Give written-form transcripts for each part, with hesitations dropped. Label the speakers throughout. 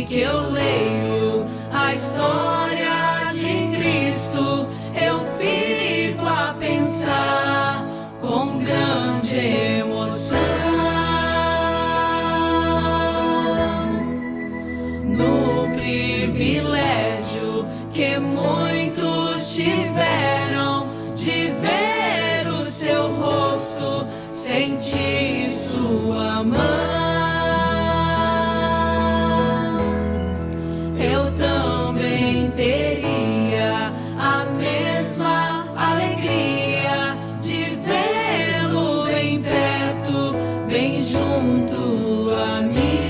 Speaker 1: sempre que eu leio a história de Cristo, eu fico a pensar com grande emoção no privilégio que muitos tiveram de ver o seu rosto, sentir sua mão. Eu também teria a mesma alegria de vê-lo bem perto, bem junto a mim.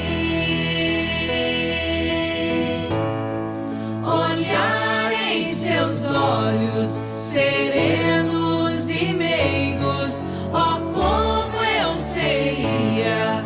Speaker 1: Olhar em seus olhos serenos e meigos, oh, como eu seria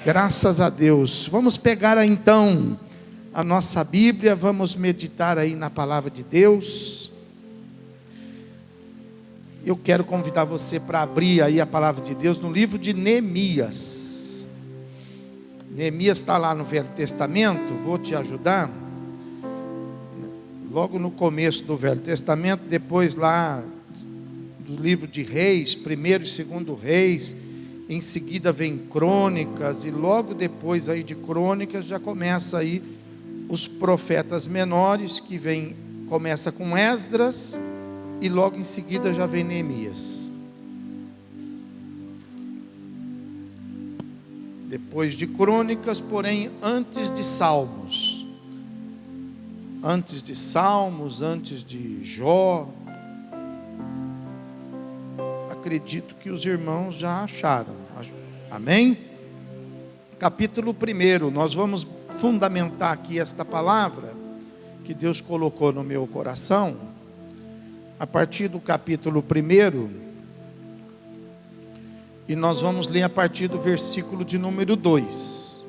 Speaker 2: Graças a Deus. Vamos pegar aí, então a nossa Bíblia, vamos meditar aí na palavra de Deus. Eu quero convidar você para abrir aí a palavra de Deus no livro de Neemias. Neemias está lá no Velho Testamento, vou te ajudar. Logo no começo do Velho Testamento, depois lá do livro de Reis, 1º e 2º Reis, em seguida vem Crônicas, e logo depois aí de Crônicas já começa aí os profetas menores, que começa com Esdras, e logo em seguida já vem Neemias. Depois de Crônicas, porém antes de Salmos. Antes de Salmos, antes de Jó. Acredito que os irmãos já acharam. Amém? Capítulo 1, nós vamos fundamentar aqui esta palavra que Deus colocou no meu coração, a partir do capítulo 1, e nós vamos ler a partir do versículo de número 2.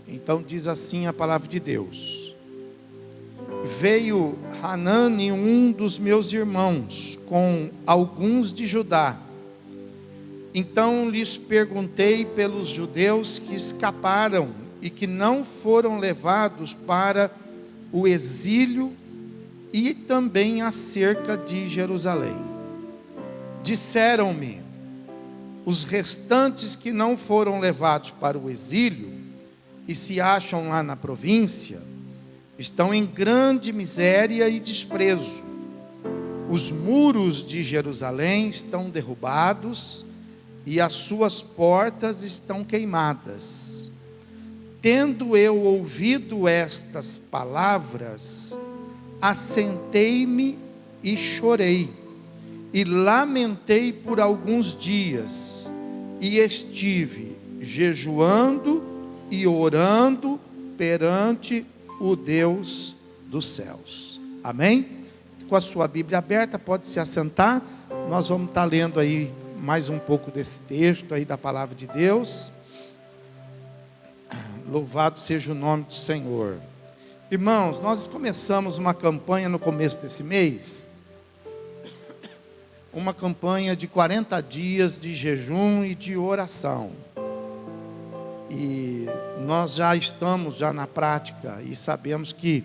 Speaker 2: Então diz assim a palavra de Deus: Veio Hanani, um dos meus irmãos, com alguns de Judá. Então lhes perguntei pelos judeus que escaparam e que não foram levados para o exílio, e também acerca de Jerusalém. Disseram-me: os restantes que não foram levados para o exílio e se acham lá na província, estão em grande miséria e desprezo. Os muros de Jerusalém estão derrubados e as suas portas estão queimadas. Tendo eu ouvido estas palavras, assentei-me e chorei, e lamentei por alguns dias, e estive jejuando e orando perante o Deus dos céus. Amém? Com a sua Bíblia aberta, pode se assentar. Nós vamos estar lendo aí mais um pouco desse texto aí da palavra de Deus. Louvado seja o nome do Senhor. Irmãos, nós começamos uma campanha no começo desse mês, uma campanha de 40 dias de jejum e de oração. E nós já estamos na prática e sabemos que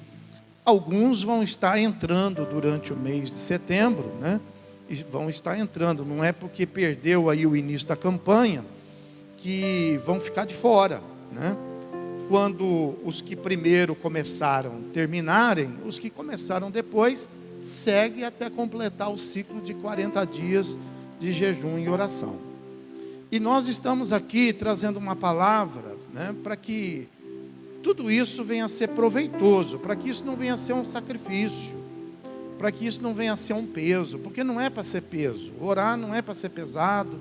Speaker 2: alguns vão estar entrando durante o mês de setembro, né? E vão estar entrando, não é porque perdeu aí o início da campanha que vão ficar de fora, né? Quando os que primeiro começaram terminarem, os que começaram depois segue até completar o ciclo de 40 dias de jejum e oração. E nós estamos aqui trazendo uma palavra, né, para que tudo isso venha a ser proveitoso, para que isso não venha a ser um sacrifício, para que isso não venha a ser um peso, porque não é para ser peso. Orar não é para ser pesado,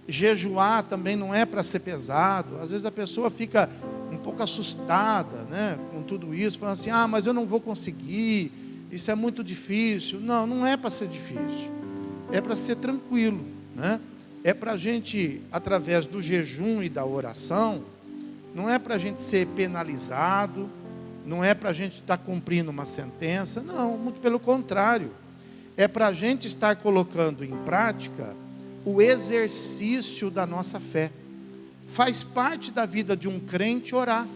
Speaker 2: jejuar também não é para ser pesado. Às vezes a pessoa fica um pouco assustada, né, com tudo isso, falando assim: mas eu não vou conseguir, isso é muito difícil. Não, não é para ser difícil, é para ser tranquilo, né? É para a gente, através do jejum e da oração, não é para a gente ser penalizado, não é para a gente estar cumprindo uma sentença, não, muito pelo contrário. É para a gente estar colocando em prática o exercício da nossa fé. Faz parte da vida de um crente orar.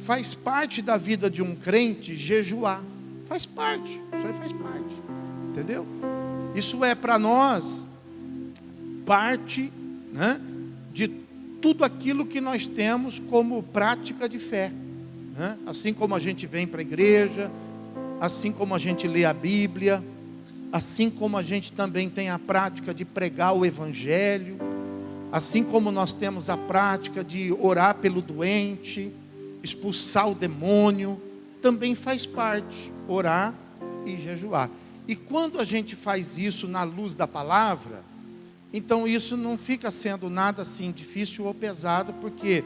Speaker 2: Faz parte da vida de um crente jejuar. Faz parte, isso aí faz parte, entendeu? Isso é para nós parte, né, de tudo aquilo que nós temos como prática de fé, né? Assim como a gente vem para a igreja, assim como a gente lê a Bíblia, assim como a gente também tem a prática de pregar o Evangelho, assim como nós temos a prática de orar pelo doente, expulsar o demônio, também faz parte orar e jejuar. E quando a gente faz isso na luz da palavra, então isso não fica sendo nada assim difícil ou pesado, porque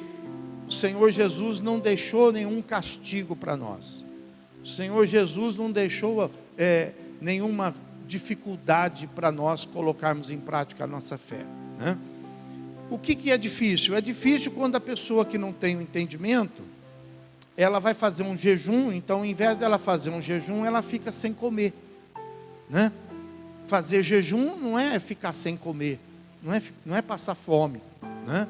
Speaker 2: o Senhor Jesus não deixou nenhum castigo para nós. O Senhor Jesus não deixou nenhuma dificuldade para nós colocarmos em prática a nossa fé, né? O que é difícil? É difícil quando a pessoa que não tem o entendimento, ela vai fazer um jejum, então ao invés dela fazer um jejum, ela fica sem comer, né? Fazer jejum não é ficar sem comer, não é passar fome, né?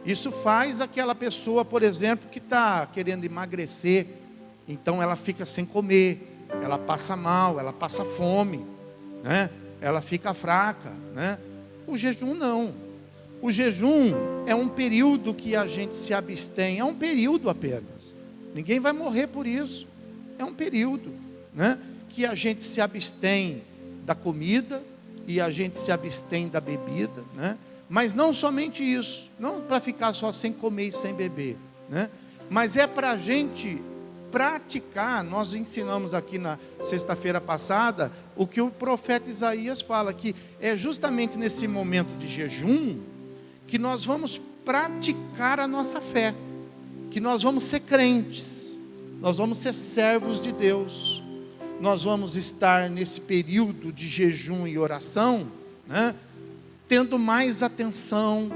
Speaker 2: Isso faz aquela pessoa, por exemplo, que está querendo emagrecer, então ela fica sem comer, ela passa mal, ela passa fome, né? Ela fica fraca, né? O jejum não. O jejum é um período que a gente se abstém, é um período apenas. Ninguém vai morrer por isso. É um período, né? Que a gente se abstém da comida e a gente se abstém da bebida, né? Mas não somente isso, não para ficar só sem comer e sem beber, né? Mas é para a gente praticar. Nós ensinamos aqui na sexta-feira passada o que o profeta Isaías fala, que é justamente nesse momento de jejum que nós vamos praticar a nossa fé, que nós vamos ser crentes, nós vamos ser servos de Deus, nós vamos estar nesse período de jejum e oração, né, tendo mais atenção,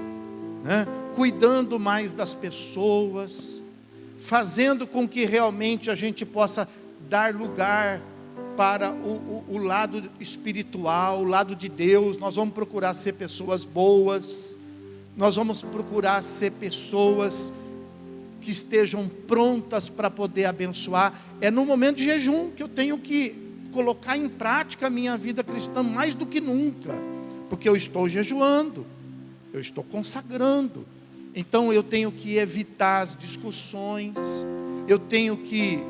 Speaker 2: né, cuidando mais das pessoas, fazendo com que realmente a gente possa dar lugar para o lado espiritual, o lado de Deus. Nós vamos procurar ser pessoas boas, nós vamos procurar ser pessoas que estejam prontas para poder abençoar. É no momento de jejum que eu tenho que colocar em prática a minha vida cristã mais do que nunca, porque eu estou jejuando, eu estou consagrando. Então eu tenho que evitar as discussões, eu tenho que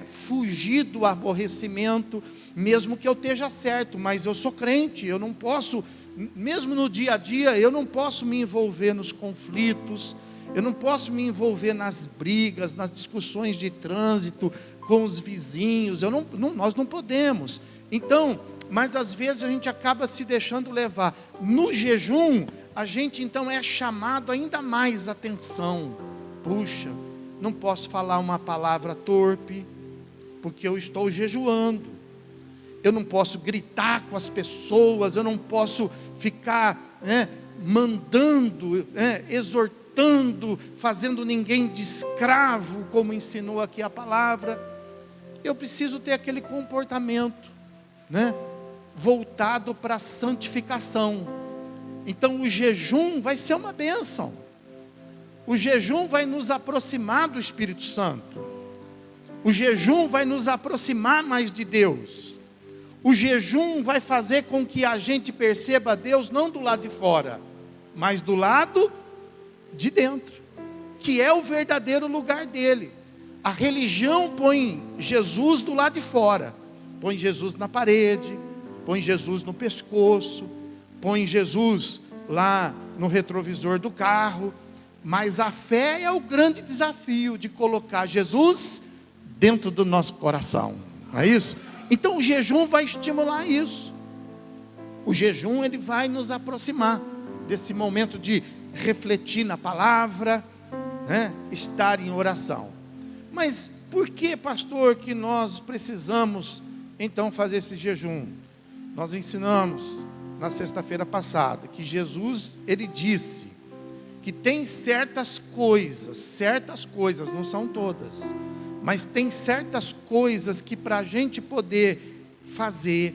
Speaker 2: fugir do aborrecimento, mesmo que eu esteja certo, mas eu sou crente, eu não posso, mesmo no dia a dia, eu não posso me envolver nos conflitos, eu não posso me envolver nas brigas, nas discussões de trânsito com os vizinhos, nós não podemos. Então, mas às vezes a gente acaba se deixando levar. No jejum, a gente então é chamado ainda mais atenção. Puxa, não posso falar uma palavra torpe, porque eu estou jejuando. Eu não posso gritar com as pessoas, eu não posso ficar mandando, exortando, fazendo ninguém de escravo, como ensinou aqui a palavra. Eu preciso ter aquele comportamento, voltado para a santificação. Então o jejum vai ser uma bênção. O jejum vai nos aproximar do Espírito Santo. O jejum vai nos aproximar mais de Deus. O jejum vai fazer com que a gente perceba Deus não do lado de fora, mas do lado de dentro, que é o verdadeiro lugar dele. A religião põe Jesus do lado de fora, põe Jesus na parede, põe Jesus no pescoço, põe Jesus lá no retrovisor do carro. Mas a fé é o grande desafio de colocar Jesus dentro do nosso coração, não é isso? Então o jejum vai estimular isso. O jejum ele vai nos aproximar desse momento de refletir na palavra, estar em oração. Mas por que, pastor, que nós precisamos então fazer esse jejum? Nós ensinamos na sexta-feira passada que Jesus, ele disse que tem certas coisas, não são todas, mas tem certas coisas que para a gente poder fazer,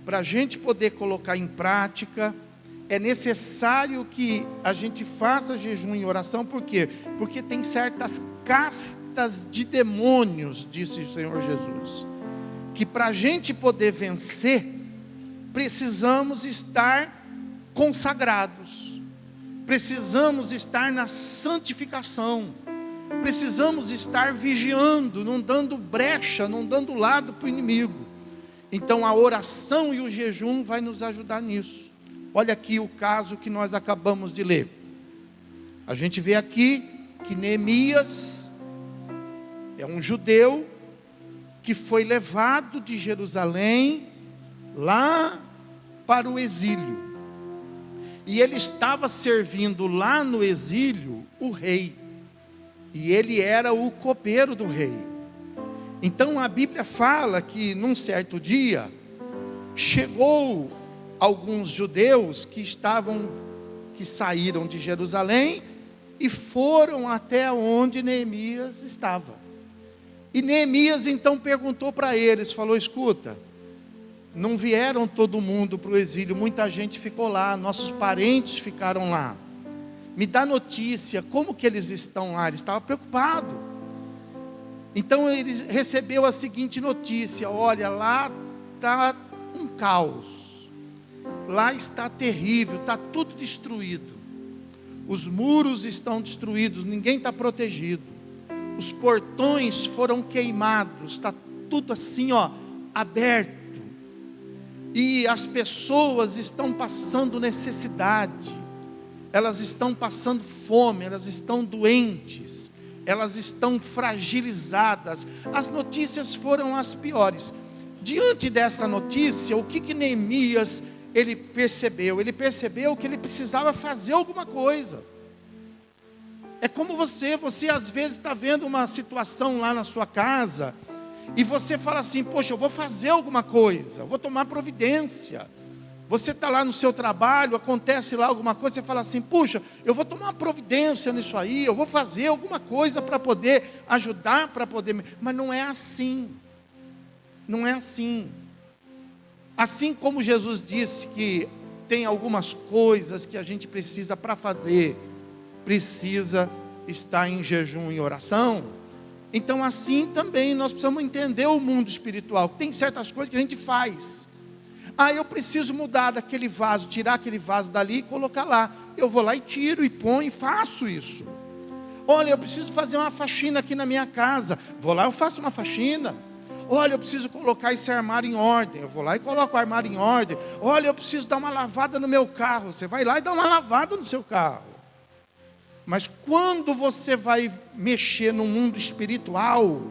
Speaker 2: para a gente poder colocar em prática, é necessário que a gente faça jejum e oração. Por quê? Porque tem certas castas de demônios, disse o Senhor Jesus, que para a gente poder vencer, precisamos estar consagrados, precisamos estar na santificação, precisamos estar vigiando, não dando brecha, não dando lado para o inimigo. Então a oração e o jejum vai nos ajudar nisso. Olha aqui o caso que nós acabamos de ler. A gente vê aqui que Neemias é um judeu que foi levado de Jerusalém lá para o exílio. E ele estava servindo lá no exílio o rei. E ele era o copeiro do rei. Então a Bíblia fala que num certo dia chegou alguns judeus que que saíram de Jerusalém e foram até onde Neemias estava. E Neemias então perguntou para eles, falou: escuta, não vieram todo mundo para o exílio, muita gente ficou lá, nossos parentes ficaram lá. Me dá notícia, como que eles estão lá? Ele estava preocupado. Então ele recebeu a seguinte notícia: olha, lá está um caos, lá está terrível, está tudo destruído. Os muros estão destruídos, ninguém está protegido. Os portões foram queimados, está tudo assim, aberto. E as pessoas estão passando necessidade, elas estão passando fome, elas estão doentes, elas estão fragilizadas. As notícias foram as piores. Diante dessa notícia, o que Neemias ele percebeu? Ele percebeu que ele precisava fazer alguma coisa. É como você às vezes está vendo uma situação lá na sua casa, e você fala assim: poxa, eu vou fazer alguma coisa, eu vou tomar providência. Você está lá no seu trabalho, acontece lá alguma coisa, você fala assim: puxa, eu vou tomar providência nisso aí, eu vou fazer alguma coisa para poder ajudar, para poder... Mas não é assim. Não é assim. Assim como Jesus disse que tem algumas coisas que a gente precisa para fazer, precisa estar em jejum e oração. Então assim também nós precisamos entender o mundo espiritual. Tem certas coisas que a gente faz. Eu preciso mudar daquele vaso, tirar aquele vaso dali e colocar lá. Eu vou lá e tiro e ponho e faço isso. Olha, eu preciso fazer uma faxina aqui na minha casa. Vou lá, eu faço uma faxina. Olha, eu preciso colocar esse armário em ordem. Eu vou lá e coloco o armário em ordem. Olha, eu preciso dar uma lavada no meu carro. Você vai lá e dá uma lavada no seu carro. Mas quando você vai mexer no mundo espiritual,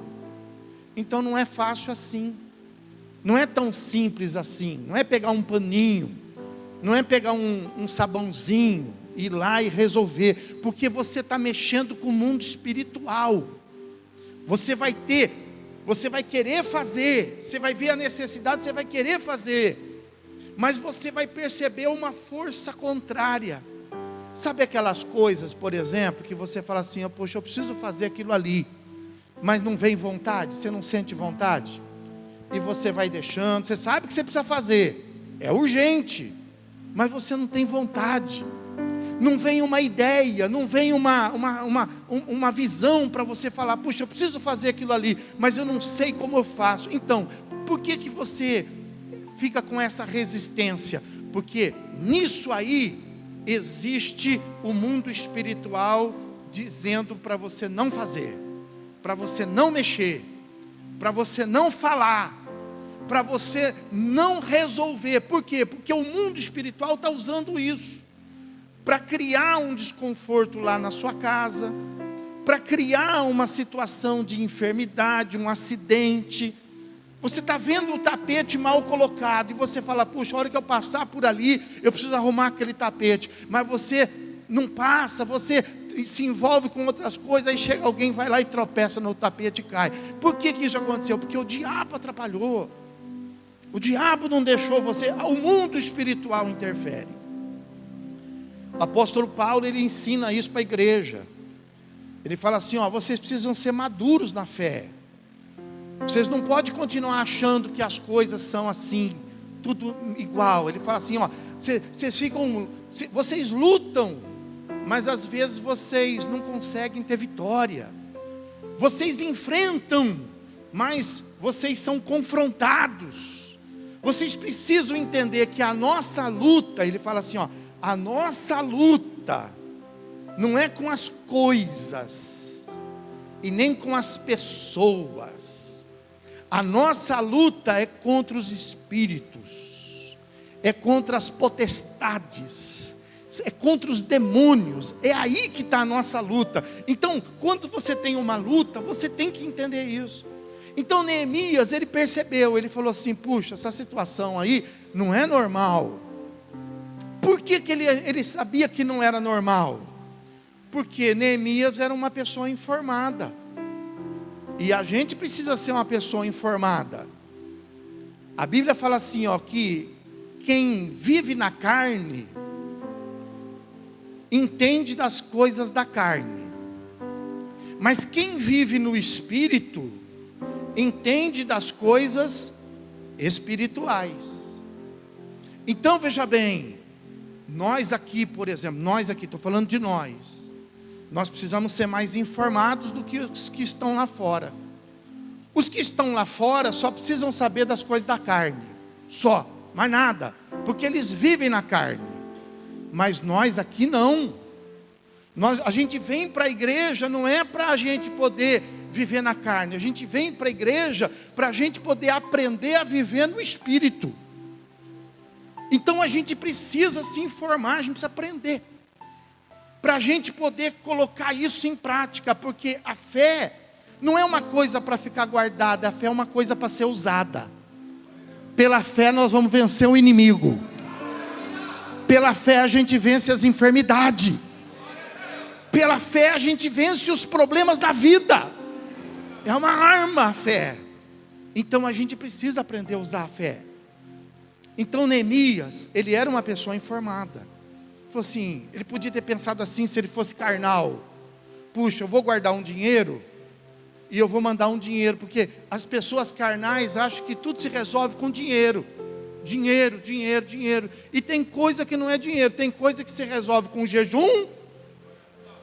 Speaker 2: então não é fácil assim. Não é tão simples assim. Não é pegar um paninho, não é pegar um sabãozinho, ir lá e resolver. Porque você está mexendo com o mundo espiritual. Você vai querer fazer, você vai ver a necessidade, você vai querer fazer. Mas você vai perceber uma força contrária. Sabe aquelas coisas, por exemplo, que você fala assim: poxa, eu preciso fazer aquilo ali, mas não vem vontade, você não sente vontade, e você vai deixando, você sabe que você precisa fazer, é urgente, mas você não tem vontade, não vem uma ideia, não vem uma visão para você falar: puxa, eu preciso fazer aquilo ali, mas eu não sei como eu faço. Então, por que você fica com essa resistência? Porque nisso aí existe o mundo espiritual dizendo para você não fazer, para você não mexer, para você não falar, para você não resolver. Por quê? Porque o mundo espiritual está usando isso para criar um desconforto lá na sua casa, para criar uma situação de enfermidade, um acidente. Você está vendo o tapete mal colocado e você fala: puxa, a hora que eu passar por ali, eu preciso arrumar aquele tapete. Mas você não passa, você se envolve com outras coisas, aí chega alguém, vai lá e tropeça no tapete e cai. Por que isso aconteceu? Porque o diabo atrapalhou. O diabo não deixou você, o mundo espiritual interfere. O apóstolo Paulo, ele ensina isso para a igreja. Ele fala assim: vocês precisam ser maduros na fé. Vocês não podem continuar achando que as coisas são assim, tudo igual. Ele fala assim: vocês lutam, mas às vezes vocês não conseguem ter vitória. Vocês enfrentam, mas vocês são confrontados. Vocês precisam entender que a nossa luta, ele fala assim, a nossa luta não é com as coisas e nem com as pessoas. A nossa luta é contra os espíritos, é contra as potestades, é contra os demônios. É aí que está a nossa luta. Então, quando você tem uma luta, você tem que entender isso. Então Neemias, ele percebeu, ele falou assim: puxa, essa situação aí não é normal. Por que ele sabia que não era normal? Porque Neemias era uma pessoa informada. E a gente precisa ser uma pessoa informada. A Bíblia fala assim, que quem vive na carne entende das coisas da carne, mas quem vive no Espírito entende das coisas espirituais. Então veja bem, nós aqui, por exemplo, estou falando de nós precisamos ser mais informados do que os que estão lá fora. Os que estão lá fora só precisam saber das coisas da carne, só, mais nada, porque eles vivem na carne. Mas nós aqui não. A gente vem para a igreja não é para a gente poder viver na carne, a gente vem para a igreja para a gente poder aprender a viver no Espírito. Então a gente precisa se informar, a gente precisa aprender, para a gente poder colocar isso em prática, porque a fé não é uma coisa para ficar guardada, a fé é uma coisa para ser usada. Pela fé nós vamos vencer o inimigo, pela fé a gente vence as enfermidades, pela fé a gente vence os problemas da vida, é uma arma a fé. Então a gente precisa aprender a usar a fé. Então Neemias, ele era uma pessoa informada. Falou assim, ele podia ter pensado assim se ele fosse carnal. Puxa, eu vou guardar um dinheiro e eu vou mandar um dinheiro, porque as pessoas carnais acham que tudo se resolve com dinheiro. Dinheiro, dinheiro, dinheiro. E tem coisa que não é dinheiro, tem coisa que se resolve com jejum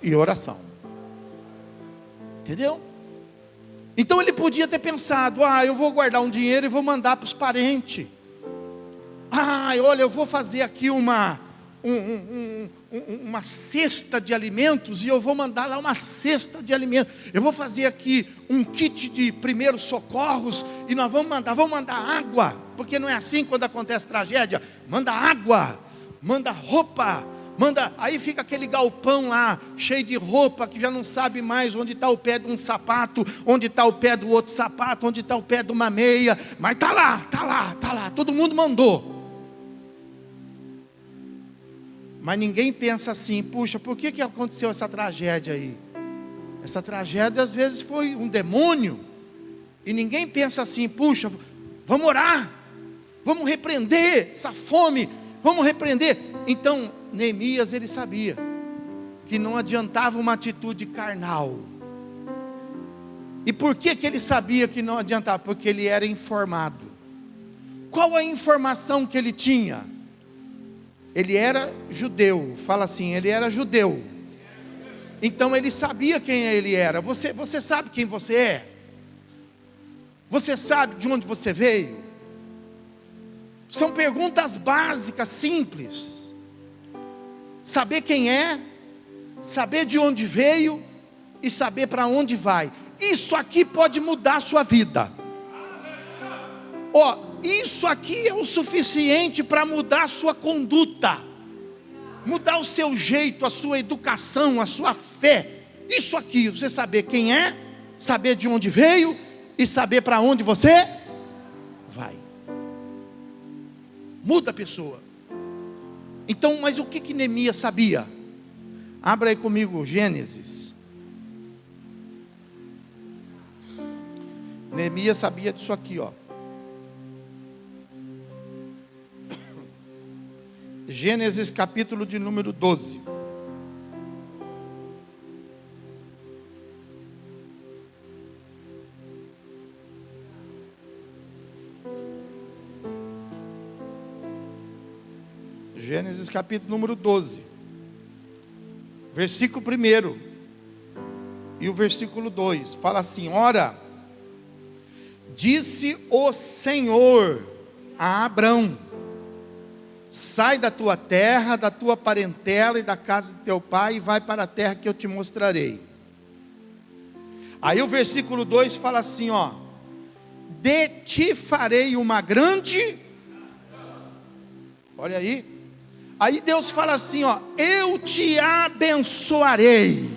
Speaker 2: e oração. Entendeu? Então ele podia ter pensado, eu vou guardar um dinheiro e vou mandar para os parentes. Olha, eu vou fazer aqui uma cesta de alimentos e eu vou mandar lá uma cesta de alimentos. Eu vou fazer aqui um kit de primeiros socorros e nós vamos mandar água, porque não é assim quando acontece tragédia. Manda água, manda roupa, aí fica aquele galpão lá, cheio de roupa, que já não sabe mais onde está o pé de um sapato, onde está o pé do outro sapato, onde está o pé de uma meia, mas está lá, todo mundo mandou. Mas ninguém pensa assim, puxa, por que aconteceu essa tragédia aí? Essa tragédia às vezes foi um demônio. E ninguém pensa assim, puxa, vamos orar, vamos repreender essa fome, vamos repreender. Então Neemias, ele sabia que não adiantava uma atitude carnal. E por que ele sabia que não adiantava? Porque ele era informado. Qual a informação que ele tinha? Ele era judeu, fala assim, ele era judeu. Então ele sabia quem ele era. Você sabe quem você é? Você sabe de onde você veio? São perguntas básicas, simples. Saber quem é, saber de onde veio e saber para onde vai. Isso aqui pode mudar a sua vida. Isso aqui é o suficiente para mudar a sua conduta, mudar o seu jeito, a sua educação, a sua fé. Isso aqui, você saber quem é, saber de onde veio e saber para onde você vai. Muda a pessoa. Então, mas o que Neemias sabia? Abra aí comigo Gênesis. Neemias sabia disso aqui, Gênesis capítulo de número 12. Gênesis capítulo número 12, versículo 1 e o versículo 2, fala assim: ora, disse o Senhor a Abrão: sai da tua terra, da tua parentela e da casa de teu pai, e vai para a terra que eu te mostrarei. Aí o versículo 2 fala assim, de ti farei uma grande, olha aí. Aí Deus fala assim, eu te abençoarei,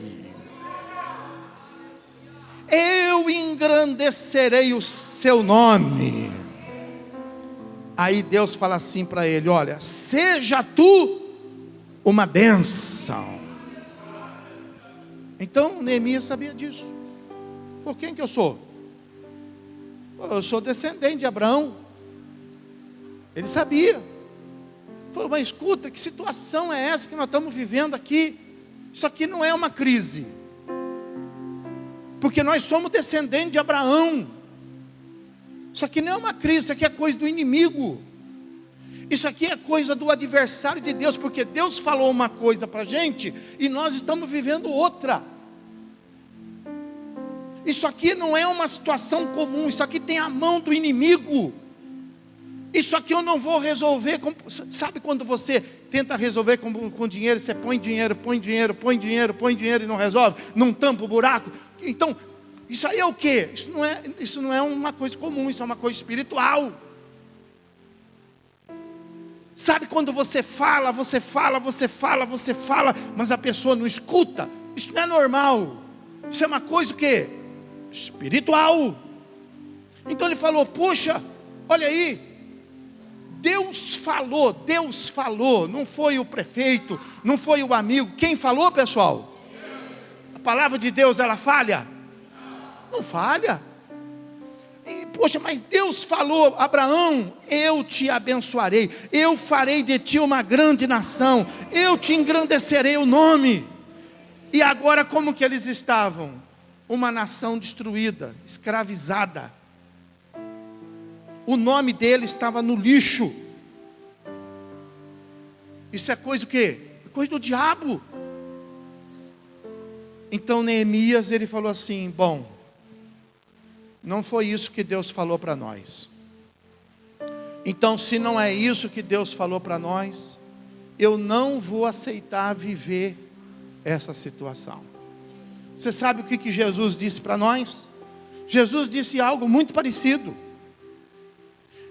Speaker 2: eu engrandecerei o seu nome. Aí Deus fala assim para ele: olha, seja tu uma bênção. Então Neemias sabia disso. Por quem que eu sou? Eu sou descendente de Abraão. Ele sabia. Falou, mas escuta, que situação é essa que nós estamos vivendo aqui? Isso aqui não é uma crise. Porque nós somos descendentes de Abraão. Isso aqui não é uma crise, isso aqui é coisa do inimigo. Isso aqui é coisa do adversário de Deus, porque Deus falou uma coisa para a gente e nós estamos vivendo outra. Isso aqui não é uma situação comum, isso aqui tem a mão do inimigo. Isso aqui eu não vou resolver. Sabe quando você tenta resolver com dinheiro, você põe dinheiro e não resolve, não tampa o buraco? Então, isso aí é o quê? Isso não é uma coisa comum, isso é uma coisa espiritual. Sabe quando você fala, mas a pessoa não escuta? Isso não é normal. Isso é uma coisa o quê? Espiritual. Então ele falou, puxa, olha aí, Deus falou, não foi o prefeito, não foi o amigo. Quem falou, pessoal? A palavra de Deus, ela falha? Não falha. E, poxa, mas Deus falou, Abraão, eu te abençoarei, eu farei de ti uma grande nação, eu te engrandecerei o nome. E agora como que eles estavam? Uma nação destruída, escravizada. O nome dele estava no lixo. Isso é coisa o quê? É coisa do diabo. Então Neemias, ele falou assim, bom, não foi isso que Deus falou para nós. Então se não é isso que Deus falou para nós, eu não vou aceitar viver essa situação. Você sabe o que Jesus disse para nós? Jesus disse algo muito parecido.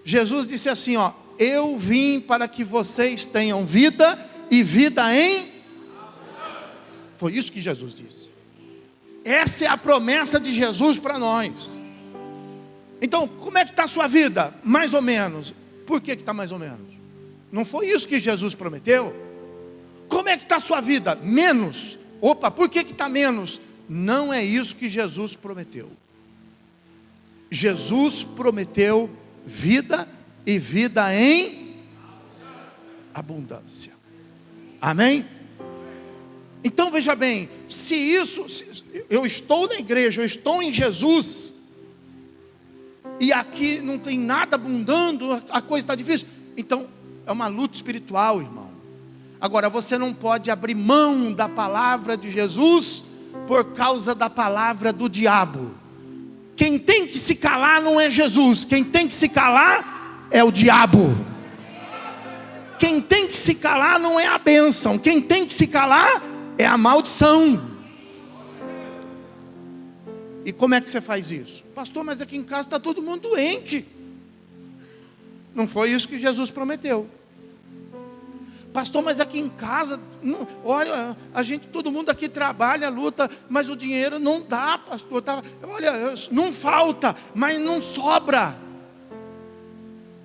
Speaker 2: Jesus disse assim, ó, eu vim para que vocês tenham vida e vida em... Foi isso que Jesus disse. Essa é a promessa de Jesus para nós. Então, como é que está a sua vida? Mais ou menos. Por que está mais ou menos? Não foi isso que Jesus prometeu? Como é que está a sua vida? Menos. Opa, por que está menos? Não é isso que Jesus prometeu. Jesus prometeu vida e vida em abundância. Amém? Então veja bem, se eu estou na igreja, eu estou em Jesus, e aqui não tem nada abundando, a coisa está difícil, então é uma luta espiritual, irmão. Agora você não pode abrir mão da palavra de Jesus por causa da palavra do diabo. Quem tem que se calar não é Jesus, quem tem que se calar é o diabo. Quem tem que se calar não é a bênção, quem tem que se calar é a maldição. E como é que você faz isso? Pastor, mas aqui em casa está todo mundo doente. Não foi isso que Jesus prometeu. Pastor, mas aqui em casa, olha, todo mundo aqui trabalha, luta, mas o dinheiro não dá, pastor. Olha, não falta, mas não sobra.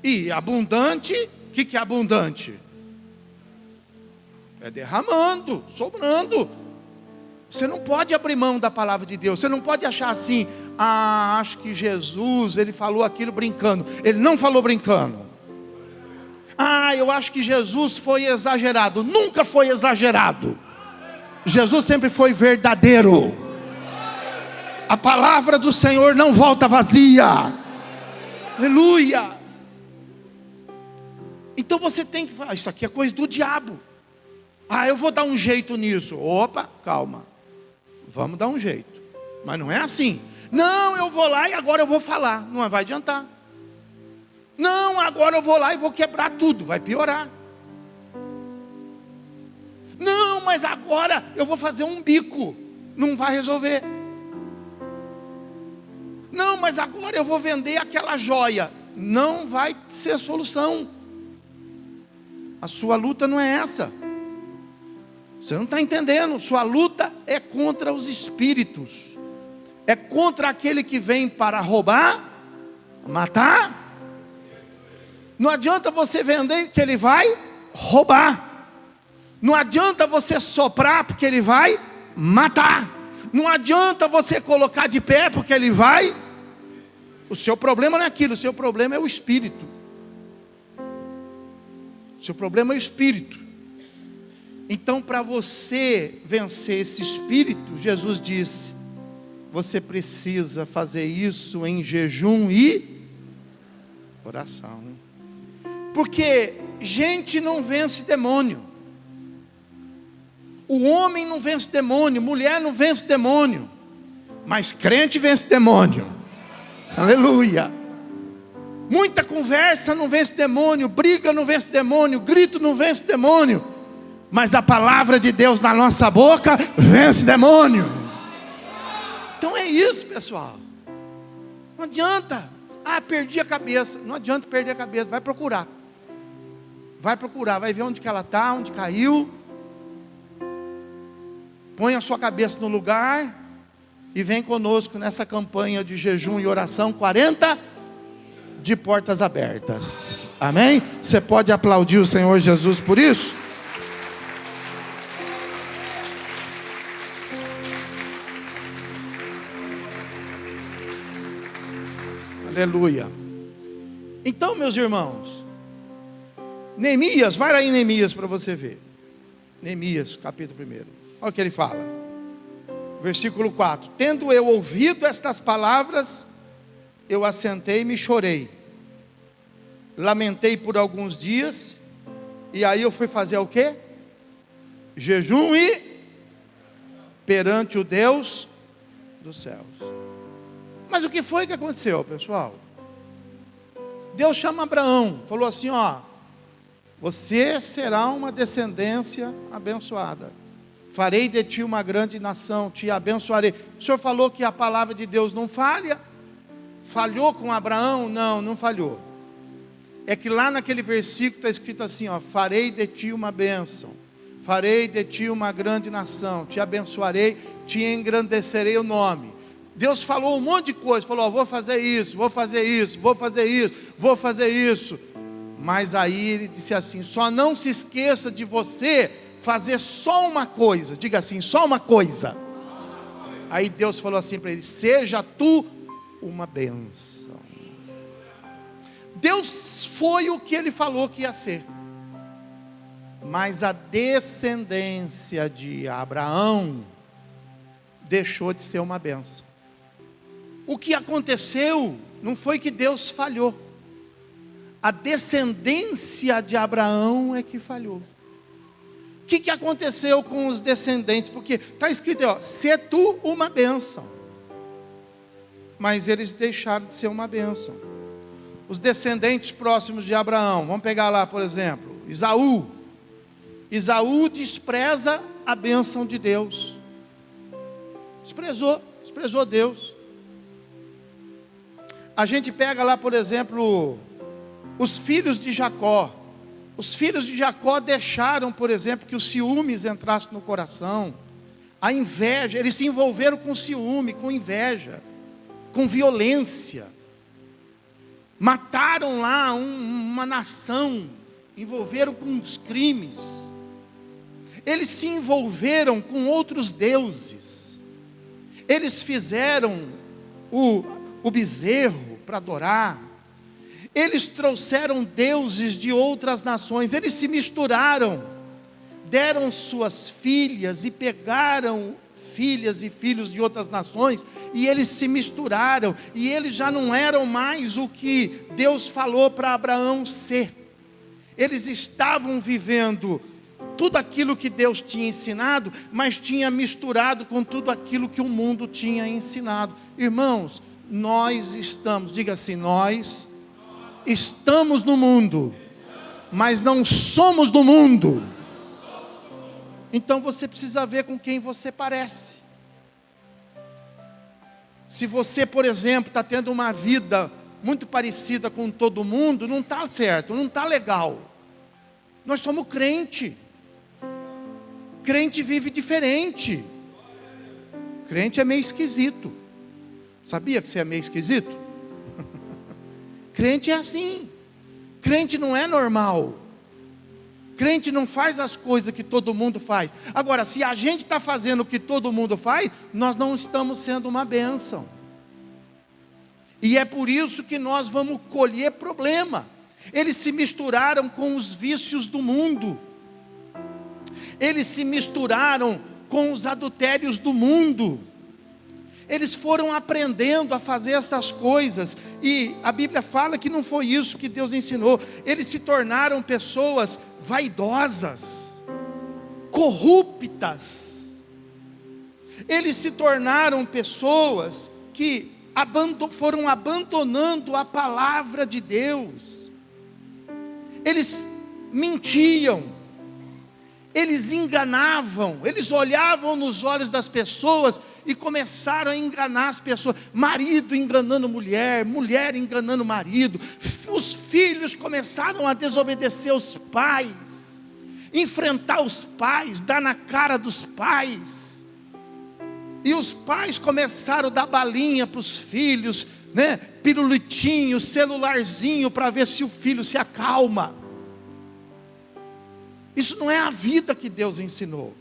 Speaker 2: E abundante, o que é abundante? É derramando, sobrando. Você não pode abrir mão da palavra de Deus. Você não pode achar assim, acho que Jesus, ele falou aquilo brincando. Ele não falou brincando. Eu acho que Jesus foi exagerado. Nunca foi exagerado. Jesus sempre foi verdadeiro. A palavra do Senhor não volta vazia. Aleluia. Então você tem que falar, isso aqui é coisa do diabo. Eu vou dar um jeito nisso. Opa, calma. Vamos dar um jeito. Mas não é assim. Não, eu vou lá e agora eu vou falar. Não vai adiantar. Não, agora eu vou lá e vou quebrar tudo. Vai piorar. Não, mas agora eu vou fazer um bico. Não vai resolver. Não, mas agora eu vou vender aquela joia. Não vai ser a solução. A sua luta não é essa. Você não está entendendo. Sua luta é contra os espíritos. É contra aquele que vem para roubar, matar. Não adianta você vender que ele vai roubar. Não adianta você soprar porque ele vai matar. Não adianta você colocar de pé porque ele vai. O seu problema não é aquilo, o seu problema é o espírito. Seu problema é o espírito. Então, para você vencer esse espírito, Jesus disse, você precisa fazer isso em jejum e oração. Porque gente não vence demônio. O homem não vence demônio, mulher não vence demônio, mas crente vence demônio. Aleluia. Muita conversa não vence demônio, briga não vence demônio, grito não vence demônio, mas a palavra de Deus na nossa boca vence demônio. Então é isso, pessoal. Não adianta, perdi a cabeça. Não adianta perder a cabeça, vai procurar. Vai procurar, vai ver onde que ela está, onde caiu. Põe a sua cabeça no lugar e vem conosco nessa campanha de jejum e oração 40 de portas abertas. Amém? Você pode aplaudir o Senhor Jesus por isso? Aleluia. Então, meus irmãos, Neemias, vai lá em Neemias para você ver. Neemias, capítulo 1. Olha o que ele fala. Versículo 4. Tendo eu ouvido estas palavras, eu assentei-me e chorei. Lamentei por alguns dias. E aí eu fui fazer o quê? Jejum e perante o Deus dos céus. Mas o que foi que aconteceu, pessoal? Deus chama Abraão, falou assim, você será uma descendência abençoada. Farei de ti uma grande nação, te abençoarei. O Senhor falou que a palavra de Deus não falha. Falhou com Abraão? Não, não falhou. É que lá naquele versículo está escrito assim, farei de ti uma bênção. Farei de ti uma grande nação, te abençoarei, te engrandecerei o nome. Deus falou um monte de coisa, falou, vou fazer isso, vou fazer isso, vou fazer isso, vou fazer isso. Mas aí ele disse assim, só não se esqueça de você fazer só uma coisa. Diga assim, só uma coisa. Aí Deus falou assim para ele, seja tu uma bênção. Deus foi o que ele falou que ia ser. Mas a descendência de Abraão deixou de ser uma bênção. O que aconteceu não foi que Deus falhou. A descendência de Abraão é que falhou. O que aconteceu com os descendentes? Porque está escrito aí, se tu uma bênção. Mas eles deixaram de ser uma bênção. Os descendentes próximos de Abraão, vamos pegar lá por exemplo, Esaú. Esaú despreza a bênção de Deus. Desprezou Deus. A gente pega lá por exemplo, os filhos de Jacó. Os filhos de Jacó deixaram, por exemplo, que os ciúmes entrassem no coração. A inveja, eles se envolveram com ciúme, com inveja, com violência. Mataram lá uma nação, envolveram com os crimes. Eles se envolveram com outros deuses. Eles fizeram o bezerro para adorar. Eles trouxeram deuses de outras nações. Eles se misturaram. Deram suas filhas e pegaram filhas e filhos de outras nações. E eles se misturaram. E eles já não eram mais o que Deus falou para Abraão ser. Eles estavam vivendo tudo aquilo que Deus tinha ensinado, mas tinha misturado com tudo aquilo que o mundo tinha ensinado. Irmãos, nós estamos, diga assim, nós estamos no mundo, mas não somos do mundo. Então você precisa ver com quem você parece. Se você, por exemplo, está tendo uma vida muito parecida com todo mundo, não está certo, não está legal. Nós somos crente. Crente vive diferente. Crente é meio esquisito. Sabia que você é meio esquisito? Crente é assim. Crente não é normal. Crente não faz as coisas que todo mundo faz. Agora, se a gente está fazendo o que todo mundo faz, nós não estamos sendo uma bênção. E é por isso que nós vamos colher problema. Eles se misturaram com os vícios do mundo. Eles se misturaram com os adultérios do mundo. Eles foram aprendendo a fazer essas coisas. E a Bíblia fala que não foi isso que Deus ensinou. Eles se tornaram pessoas vaidosas, corruptas. Eles se tornaram pessoas que foram abandonando a palavra de Deus. Eles mentiam, eles enganavam, eles olhavam nos olhos das pessoas e começaram a enganar as pessoas. Marido enganando mulher, mulher enganando marido. Os filhos começaram a desobedecer os pais, enfrentar os pais, dar na cara dos pais. E os pais começaram a dar balinha para os filhos, né? Pirulitinho, celularzinho, para ver se o filho se acalma. Isso não é a vida que Deus ensinou.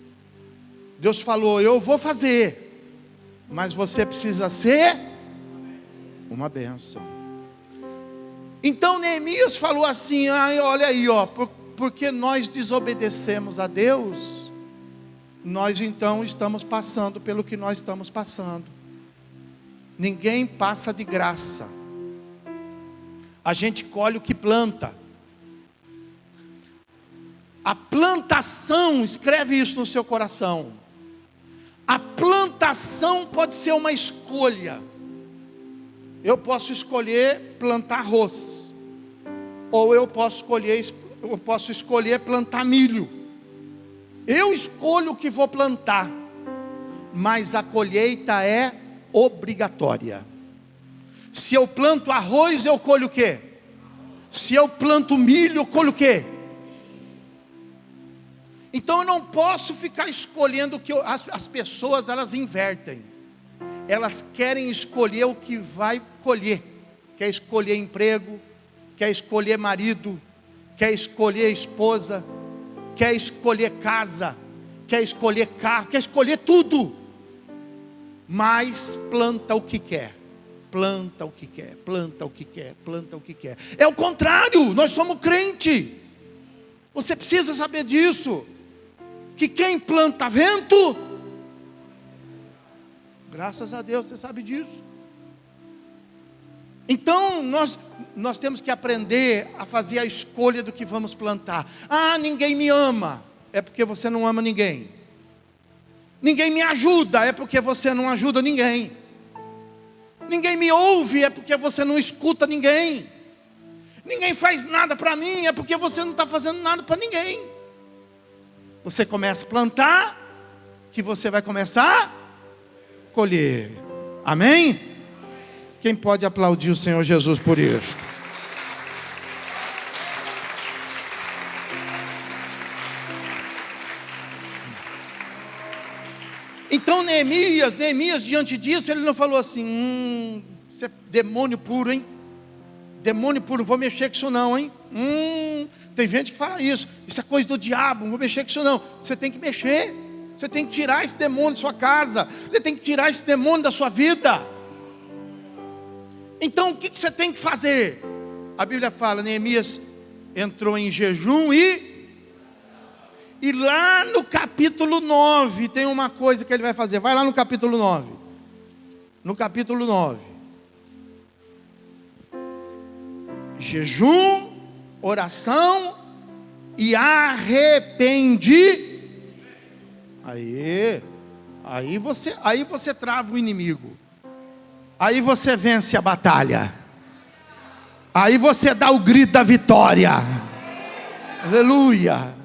Speaker 2: Deus falou: eu vou fazer, mas você precisa ser uma bênção. Então Neemias falou assim: olha aí, porque nós desobedecemos a Deus, nós então estamos passando pelo que nós estamos passando. Ninguém passa de graça. A gente colhe o que planta. A plantação, escreve isso no seu coração. A plantação pode ser uma escolha. Eu posso escolher plantar arroz, ou eu posso escolher plantar milho. Eu escolho o que vou plantar, mas a colheita é obrigatória. Se eu planto arroz, eu colho o quê? Se eu planto milho, eu colho o quê? Então eu não posso ficar escolhendo o que as pessoas, elas invertem. Elas querem escolher o que vai colher. Quer escolher emprego, quer escolher marido, quer escolher esposa, quer escolher casa, quer escolher carro, quer escolher tudo. Mas planta o que quer. Planta o que quer, planta o que quer, planta o que quer. É o contrário, nós somos crente. Você precisa saber disso. Que quem planta vento, graças a Deus você sabe disso. Então nós temos que aprender a fazer a escolha do que vamos plantar. Ninguém me ama, é porque você não ama ninguém. Ninguém me ajuda, é porque você não ajuda ninguém. Ninguém me ouve, é porque você não escuta ninguém. Ninguém faz nada para mim, é porque você não está fazendo nada para ninguém. Você começa a plantar, que você vai começar a colher. Amém? Quem pode aplaudir o Senhor Jesus por isso? Então Neemias diante disso, ele não falou assim: isso é demônio puro, hein? Demônio puro, não vou mexer com isso não, hein? Tem gente que fala isso é coisa do diabo, não vou mexer com isso não. Você tem que mexer, você tem que tirar esse demônio da sua casa, você tem que tirar esse demônio da sua vida. Então o que você tem que fazer? A Bíblia fala, Neemias entrou em jejum e lá no capítulo 9 tem uma coisa que ele vai fazer. Vai lá no capítulo 9. No capítulo 9. Jejum, oração e Aí você trava o inimigo. Aí você vence a batalha. Aí você dá o grito da vitória. Aleluia.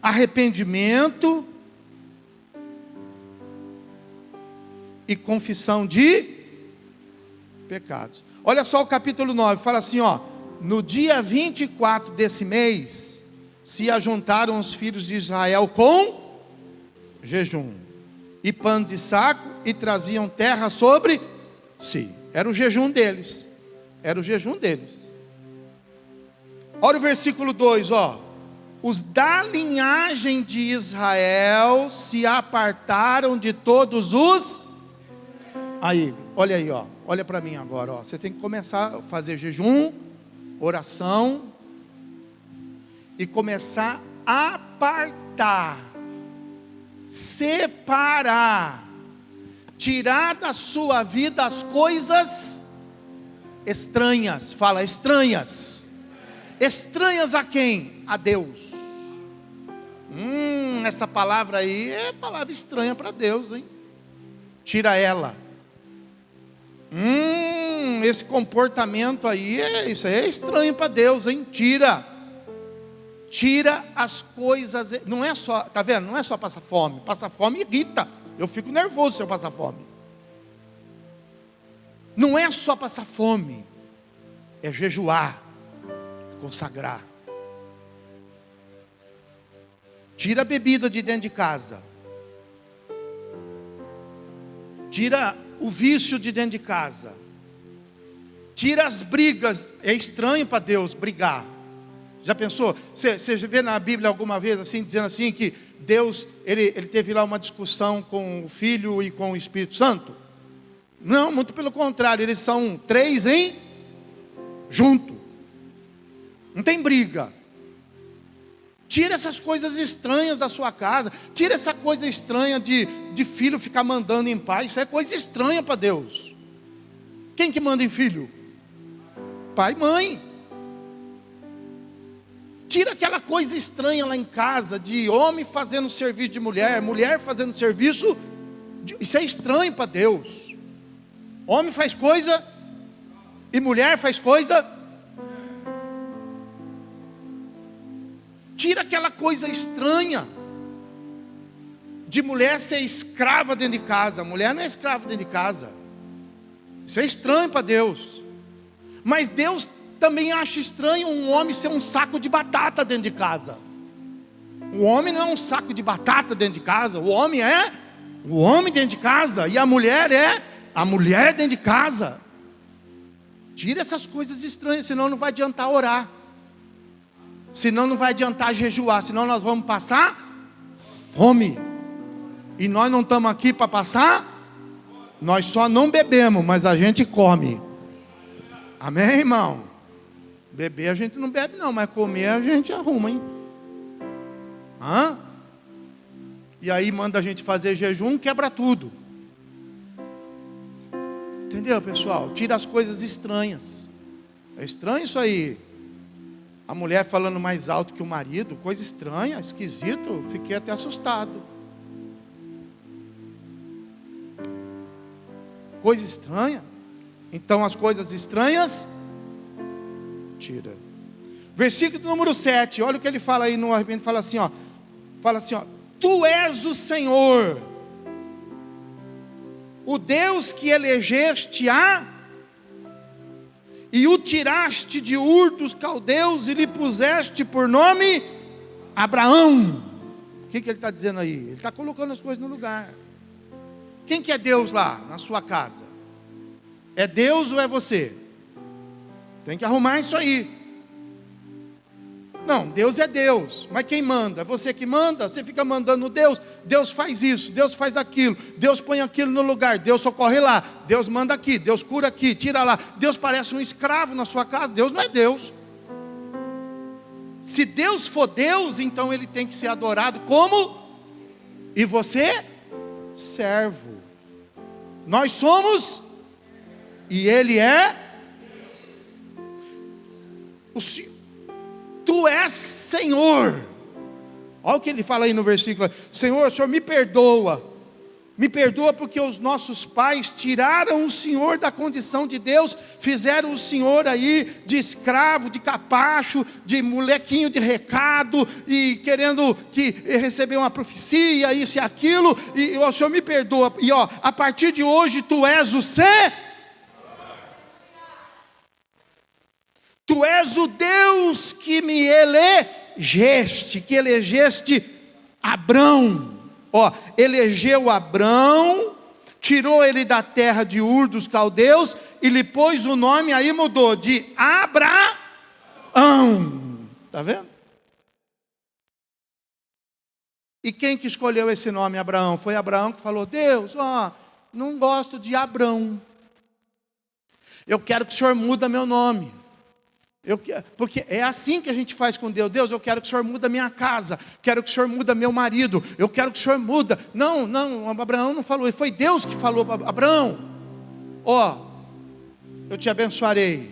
Speaker 2: Arrependimento e confissão de pecados. Olha só o capítulo 9, fala assim, no dia 24 desse mês, se ajuntaram os filhos de Israel com jejum e pano de saco, e traziam terra sobre si. Era o jejum deles. Olha o versículo 2, os da linhagem de Israel se apartaram de todos os... Olha aí, olha para mim agora, você tem que começar a fazer jejum, oração e começar a apartar, separar, tirar da sua vida as coisas estranhas. Fala, estranhas. Estranhas a quem? A Deus. Essa palavra aí é palavra estranha para Deus, hein? Tira ela. Esse comportamento aí, isso aí é estranho para Deus, hein? Tira as coisas. Não é só, tá vendo? Não é só passar fome. Passar fome irrita. Eu fico nervoso se eu passar fome. Não é só passar fome. É jejuar, consagrar. Tira a bebida de dentro de casa. Tira o vício de dentro de casa. Tira as brigas. É estranho para Deus brigar. Já pensou? Você vê na Bíblia alguma vez assim, dizendo assim que Deus, ele teve lá uma discussão com o Filho e com o Espírito Santo? Não, muito pelo contrário, eles são 3 em junto. Não tem briga. Tira essas coisas estranhas da sua casa. Tira essa coisa estranha de filho ficar mandando em pai. Isso é coisa estranha para Deus. Quem que manda em filho? Pai e mãe. Tira aquela coisa estranha lá em casa, de homem fazendo serviço de mulher, mulher fazendo serviço. Isso é estranho para Deus. Homem faz coisa e mulher faz coisa. Tira aquela coisa estranha de mulher ser escrava dentro de casa. A mulher não é escrava dentro de casa. Isso é estranho para Deus. Mas Deus também acha estranho um homem ser um saco de batata dentro de casa. O homem não é um saco de batata dentro de casa. O homem é o homem dentro de casa. E a mulher é a mulher dentro de casa. Tira essas coisas estranhas, senão não vai adiantar orar. Senão não vai adiantar jejuar. Senão nós vamos passar fome. E nós não estamos aqui para passar. Nós só não bebemos, mas a gente come. Amém, irmão? Beber a gente não bebe não, mas comer a gente arruma, hein? E aí manda a gente fazer jejum, quebra tudo. Entendeu, pessoal? Tira as coisas estranhas. É estranho isso aí. A mulher falando mais alto que o marido, coisa estranha, esquisito. Eu fiquei até assustado. Coisa estranha. Então as coisas estranhas, tira. Versículo número 7, olha o que ele fala aí no arrependimento, fala assim, ó. Tu és o Senhor, o Deus que elegeste e o tiraste de Ur dos caldeus e lhe puseste por nome Abraão. O que ele está dizendo aí? Ele está colocando as coisas no lugar. Quem que é Deus lá na sua casa? É Deus ou é você? Tem que arrumar isso aí. Não, Deus é Deus, mas quem manda? É você que manda? Você fica mandando Deus. Deus faz isso, Deus faz aquilo, Deus põe aquilo no lugar, Deus socorre lá, Deus manda aqui, Deus cura aqui, tira lá. Deus parece um escravo na sua casa. Deus não é Deus. Se Deus for Deus, então Ele tem que ser adorado como? E você? Servo. Nós somos e Ele é o Senhor. Tu és Senhor. Olha o que ele fala aí no versículo. Senhor, o Senhor me perdoa. Me perdoa porque os nossos pais tiraram o Senhor da condição de Deus. Fizeram o Senhor aí de escravo, de capacho, de molequinho de recado. E querendo que receber uma profecia, isso e aquilo. E o Senhor me perdoa. E ó, a partir de hoje tu és o Senhor. Tu és o Deus que me elegeste, que elegeste Abrão. Ó, elegeu Abrão, tirou ele da terra de Ur dos caldeus e lhe pôs o nome, aí mudou de Abraão. Está vendo? E quem que escolheu esse nome, Abraão? Foi Abraão que falou: Deus, ó, não gosto de Abrão. Eu quero que o Senhor muda meu nome. Porque é assim que a gente faz com Deus. Deus, eu quero que o Senhor mude a minha casa, quero que o Senhor mude meu marido, eu quero que o Senhor mude. Não, Abraão não falou, foi Deus que falou para Abraão: eu te abençoarei,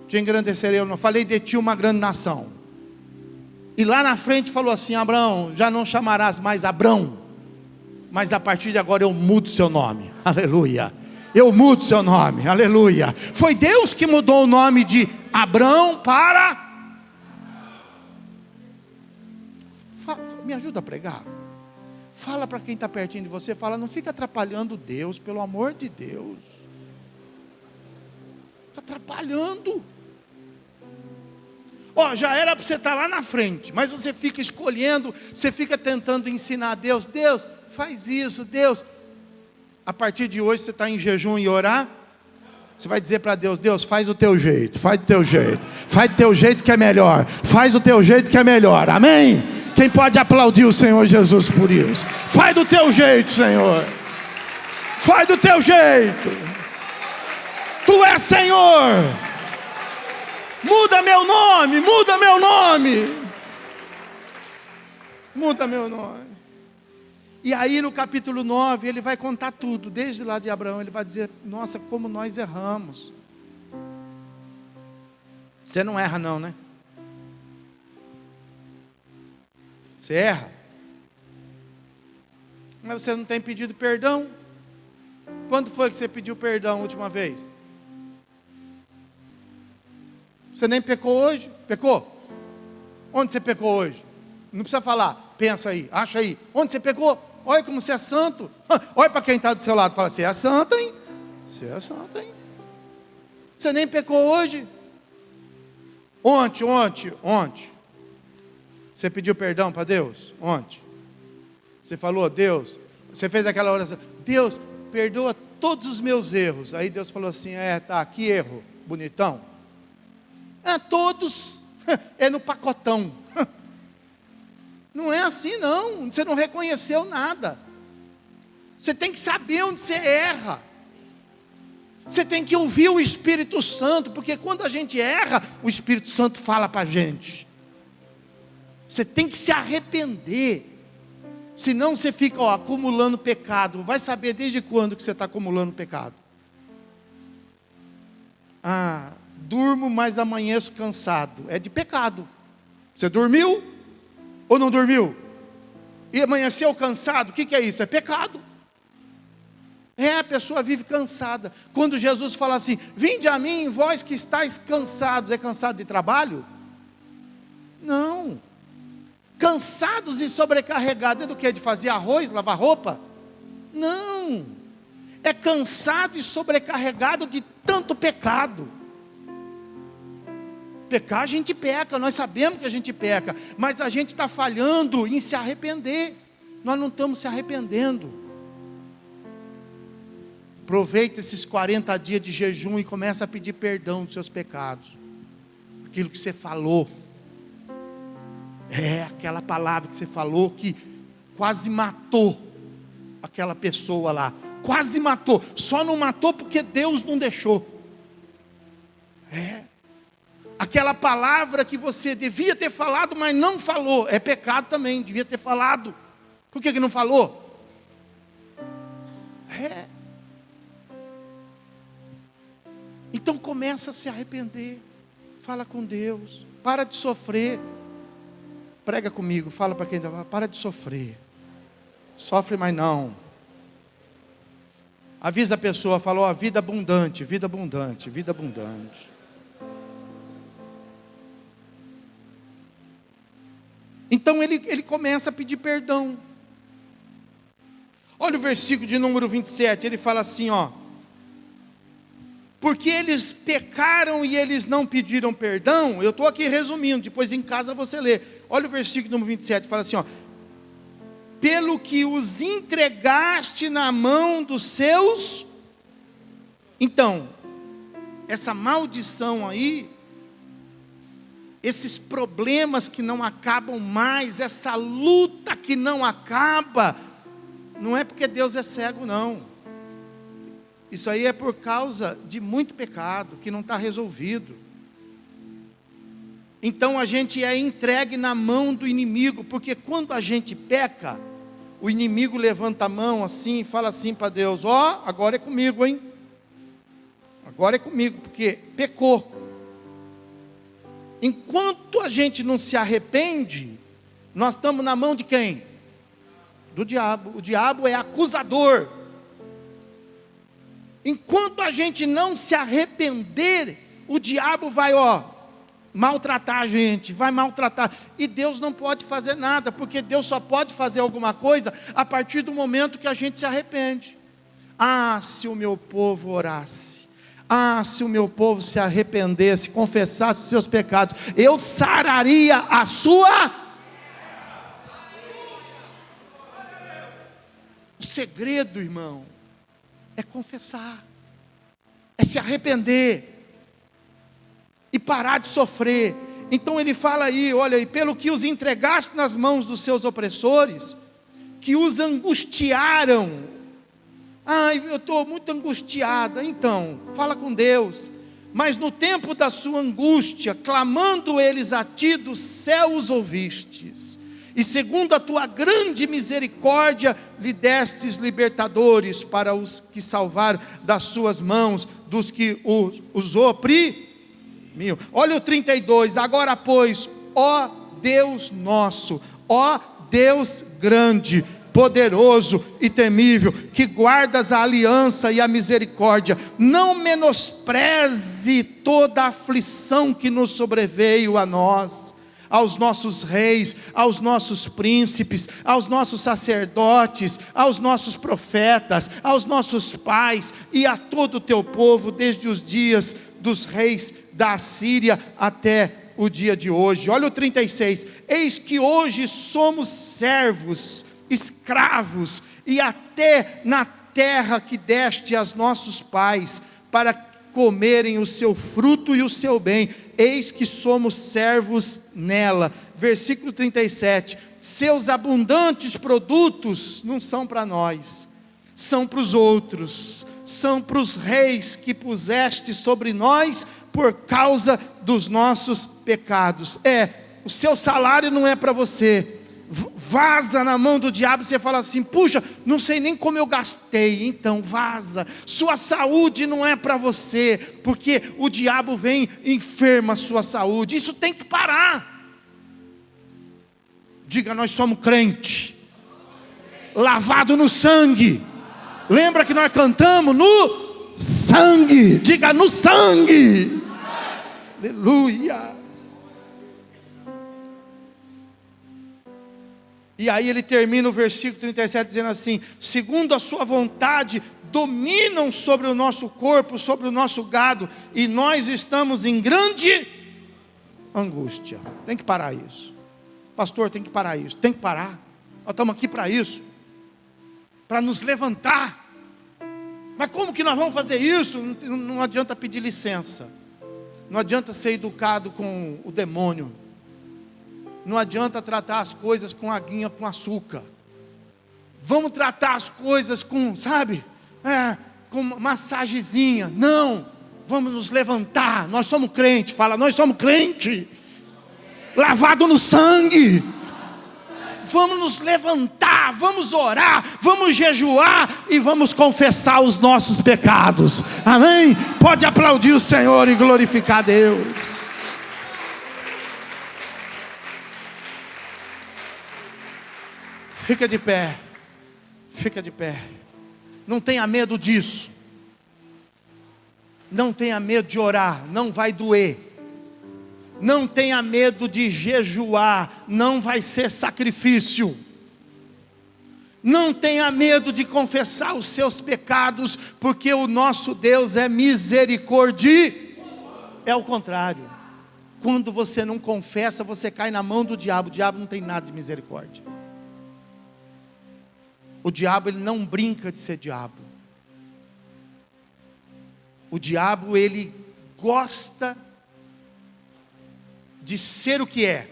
Speaker 2: te engrandecerei, eu não falei de ti uma grande nação. E lá na frente falou assim: Abraão, já não chamarás mais Abrão, mas a partir de agora eu mudo seu nome. Aleluia. Eu mudo seu nome, aleluia. Foi Deus que mudou o nome de Abrão para... Me ajuda a pregar. Fala para quem está pertinho de você, fala: não fica atrapalhando Deus, pelo amor de Deus. Está atrapalhando. Já era para você estar lá na frente, mas você fica escolhendo, você fica tentando ensinar a Deus: Deus, faz isso, Deus. A partir de hoje você está em jejum e orar, você vai dizer para Deus: Deus, faz o teu jeito, faz do teu jeito, faz do teu jeito que é melhor, faz do teu jeito que é melhor, amém? Quem pode aplaudir o Senhor Jesus por isso? Faz do teu jeito, Senhor, faz do teu jeito, Tu és Senhor, muda meu nome, muda meu nome, muda meu nome. E aí no capítulo 9, ele vai contar tudo, desde lá de Abraão, ele vai dizer: nossa, como nós erramos. Você não erra não, né? Você erra. Mas você não tem pedido perdão? Quando foi que você pediu perdão a última vez? Você nem pecou hoje? Pecou? Onde você pecou hoje? Não precisa falar, pensa aí, acha aí. Onde você pecou? Olha como você é santo. Olha para quem está do seu lado e fala: você é santo, hein? Você é santo, hein? Você nem pecou hoje? Ontem. Você pediu perdão para Deus? Ontem. Você falou: Deus, você fez aquela oração: Deus, perdoa todos os meus erros. Aí Deus falou assim: tá, que erro, bonitão. Todos, é no pacotão. Não é assim não, você não reconheceu nada. Você tem que saber onde você erra. Você tem que ouvir o Espírito Santo, porque quando a gente erra, o Espírito Santo fala para a gente. Você tem que se arrepender. Senão você fica acumulando pecado. Vai saber desde quando que você está acumulando pecado. Durmo, mas amanheço cansado. É de pecado. Você dormiu ou não dormiu? E amanheceu cansado? O que é isso? É pecado. A pessoa vive cansada. Quando Jesus fala assim: vinde a mim, vós que estáis cansados. É cansado de trabalho? Não. Cansados e sobrecarregados é do que? De fazer arroz, lavar roupa? Não. É cansado e sobrecarregado de tanto pecado. Pecar a gente peca, nós sabemos que a gente peca, mas a gente está falhando em se arrepender. Nós não estamos se arrependendo. Aproveita esses 40 dias de jejum e começa a pedir perdão dos seus pecados. Aquilo que você falou, aquela palavra que você falou que quase matou aquela pessoa lá, quase matou, só não matou porque Deus não deixou. Aquela palavra que você devia ter falado, mas não falou, é pecado também, devia ter falado. Por que não falou? Então começa a se arrepender, fala com Deus, para de sofrer. Prega comigo, fala para quem está: para de sofrer, sofre mais não. Avisa a pessoa, fala: vida abundante, vida abundante, vida abundante. Então ele começa a pedir perdão. Olha o versículo de número 27, ele fala assim, porque eles pecaram e eles não pediram perdão. Eu estou aqui resumindo, depois em casa você lê. Olha o versículo número 27, fala assim, pelo que os entregaste na mão dos seus. Então, essa maldição aí, esses problemas que não acabam mais, essa luta que não acaba, não é porque Deus é cego não. Isso aí é por causa de muito pecado que não está resolvido. Então a gente é entregue na mão do inimigo, porque quando a gente peca, o inimigo levanta a mão assim e fala assim para Deus: ó, agora é comigo, hein? Agora é comigo, porque pecou. Enquanto a gente não se arrepende, nós estamos na mão de quem? Do diabo. O diabo é acusador. Enquanto a gente não se arrepender, o diabo vai, maltratar a gente, vai maltratar. E Deus não pode fazer nada, porque Deus só pode fazer alguma coisa a partir do momento que a gente se arrepende. Ah, se o meu povo orasse. Ah, se o meu povo se arrependesse, confessasse os seus pecados, eu sararia a sua... O segredo, irmão, é confessar, é se arrepender e parar de sofrer. Então ele fala aí, olha aí, pelo que os entregaste nas mãos dos seus opressores, que os angustiaram. Ai, eu estou muito angustiada. Então, fala com Deus. Mas no tempo da sua angústia, clamando eles a ti, do céu os ouvistes. E segundo a tua grande misericórdia, lhe destes libertadores para os que salvaram das suas mãos, dos que os oprimiam. Olha o 32, agora pois, ó Deus nosso, ó Deus grande, poderoso e temível, que guardas a aliança e a misericórdia, não menospreze toda a aflição que nos sobreveio a nós, aos nossos reis, aos nossos príncipes, aos nossos sacerdotes, aos nossos profetas, aos nossos pais e a todo o teu povo, desde os dias dos reis da Assíria até o dia de hoje. Olha o 36, eis que hoje somos servos, escravos, e até na terra que deste aos nossos pais, para comerem o seu fruto e o seu bem, eis que somos servos nela. Versículo 37, seus abundantes produtos não são para nós, são para os outros, são para os reis que puseste sobre nós, por causa dos nossos pecados. O seu salário não é para você, vaza na mão do diabo. Você fala assim: puxa, não sei nem como eu gastei. Então vaza. Sua saúde não é para você, porque o diabo vem e enferma a sua saúde. Isso tem que parar. Diga: nós somos crente, lavado no sangue. Lembra que nós cantamos no sangue? Diga: no sangue. Aleluia. E aí ele termina o versículo 37 dizendo assim: segundo a sua vontade, dominam sobre o nosso corpo, sobre o nosso gado, e nós estamos em grande angústia. Tem que parar isso. Pastor, tem que parar isso. Tem que parar. Nós estamos aqui para isso, para nos levantar. Mas como que nós vamos fazer isso? Não adianta pedir licença. Não adianta ser educado com o demônio. Não adianta tratar as coisas com aguinha com açúcar. Vamos tratar as coisas com, sabe, com massagezinha. Não, vamos nos levantar. Nós somos crente. Fala: nós somos crente, lavado no sangue. Vamos nos levantar, vamos orar, vamos jejuar e vamos confessar os nossos pecados. Amém? Pode aplaudir o Senhor e glorificar a Deus. Fica de pé, fica de pé. Não tenha medo disso. Não tenha medo de orar, não vai doer. Não tenha medo de jejuar, não vai ser sacrifício. Não tenha medo de confessar os seus pecados, porque o nosso Deus é misericórdia. É o contrário. Quando você não confessa, você cai na mão do diabo. O diabo não tem nada de misericórdia. O diabo, ele não brinca de ser diabo. O diabo, ele gosta de ser o que é.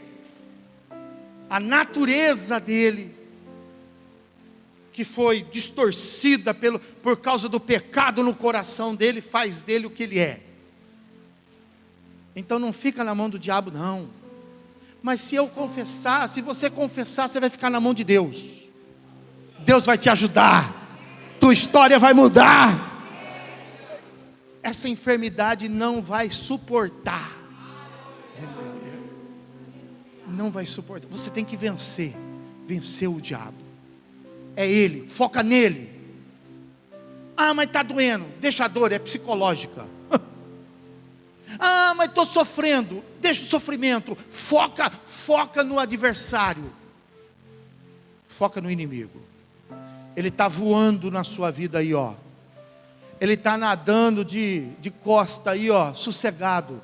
Speaker 2: A natureza dele, que foi distorcida por causa do pecado no coração dele, faz dele o que ele é. Então não fica na mão do diabo, não. Mas se eu confessar, se você confessar, você vai ficar na mão de Deus. Deus vai te ajudar. Tua história vai mudar. Essa enfermidade não vai suportar. Não vai suportar. Você tem que vencer. Vencer o diabo. É ele. Foca nele. Ah, mas está doendo. Deixa a dor, é psicológica. Ah, mas estou sofrendo. Deixa o sofrimento. Foca no adversário. Foca no inimigo. Ele está voando na sua vida aí, ó. Ele está nadando de costa aí, ó, sossegado.